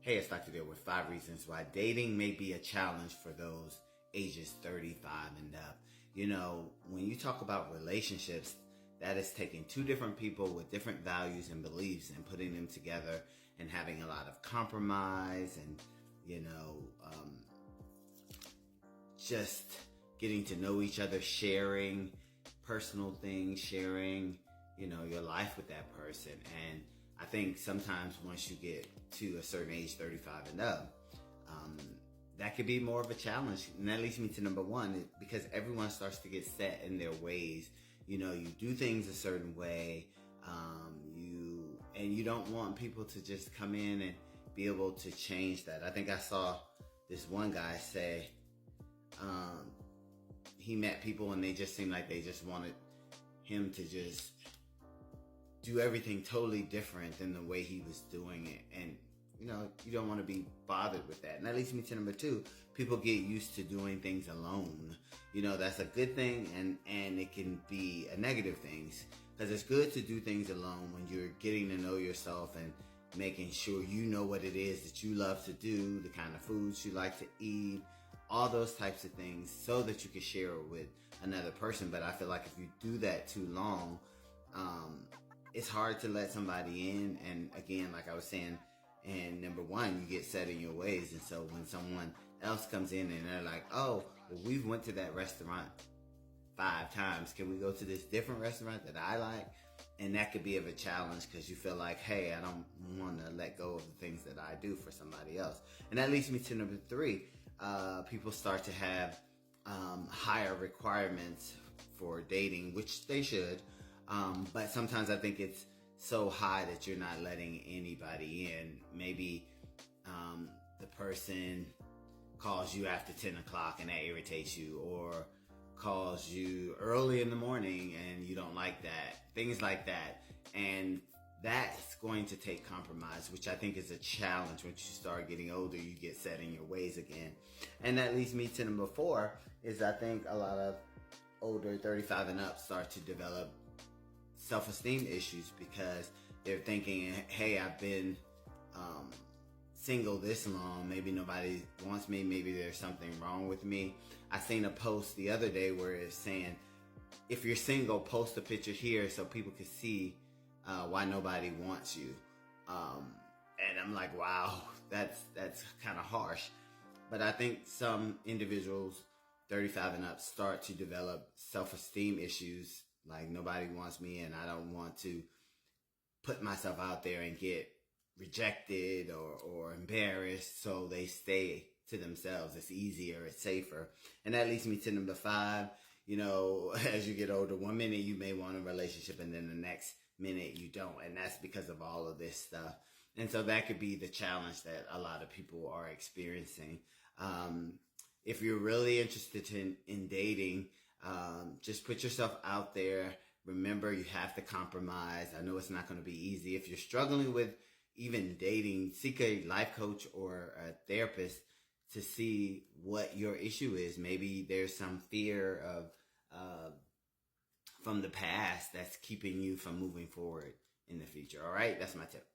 Hey, it's Dr. Deal with 5 reasons why dating may be a challenge for those ages 35 and up. You know, when you talk about relationships, that is taking two different people with different values and beliefs and putting them together and having a lot of compromise and, just getting to know each other, sharing personal things, sharing, your life with that person. And I think sometimes once you get to a certain age, 35 and up, that could be more of a challenge. And that leads me to number one, because everyone starts to get set in their ways. You do things a certain way, and you don't want people to just come in and be able to change that. I think I saw this one guy say, he met people and they just seemed like they just wanted him to just do everything totally different than the way he was doing it. And, you don't want to be bothered with that. And that leads me to number two. People get used to doing things alone. That's a good thing and it can be a negative thing. Because it's good to do things alone when you're getting to know yourself and making sure you know what it is that you love to do, the kind of foods you like to eat, all those types of things, so that you can share it with another person. But I feel like if you do that too long, it's hard to let somebody in. And again, like I was saying, and number one, you get set in your ways. And so when someone else comes in and they're like, oh, well, we went to that restaurant 5 times. Can we go to this different restaurant that I like? And that could be of a challenge because you feel like, hey, I don't want to let go of the things that I do for somebody else. And that leads me to number 3. People start to have higher requirements for dating, which they should. But sometimes I think it's so high that you're not letting anybody in. Maybe the person calls you after 10 o'clock and that irritates you, or calls you early in the morning and you don't like that. Things like that. And that's going to take compromise, which I think is a challenge. Once you start getting older, you get set in your ways again. And that leads me to number 4, is I think a lot of older 35 and up start to develop self-esteem issues because they're thinking, hey, I've been single this long, maybe nobody wants me, maybe there's something wrong with me. I seen a post the other day where it's saying, if you're single, post a picture here so people can see why nobody wants you. And I'm like, wow, that's kind of harsh. But I think some individuals 35 and up start to develop self-esteem issues, like nobody wants me and I don't want to put myself out there and get rejected or embarrassed, so they stay to themselves. It's easier, it's safer. And that leads me to number 5. As you get older, one minute you may want a relationship and then the next minute you don't. And that's because of all of this stuff. And so that could be the challenge that a lot of people are experiencing. If you're really interested in dating, just put yourself out there. Remember, you have to compromise. I know it's not going to be easy. If you're struggling with even dating, seek a life coach or a therapist to see what your issue is. Maybe there's some fear of from the past that's keeping you from moving forward in the future. All right, that's my tip.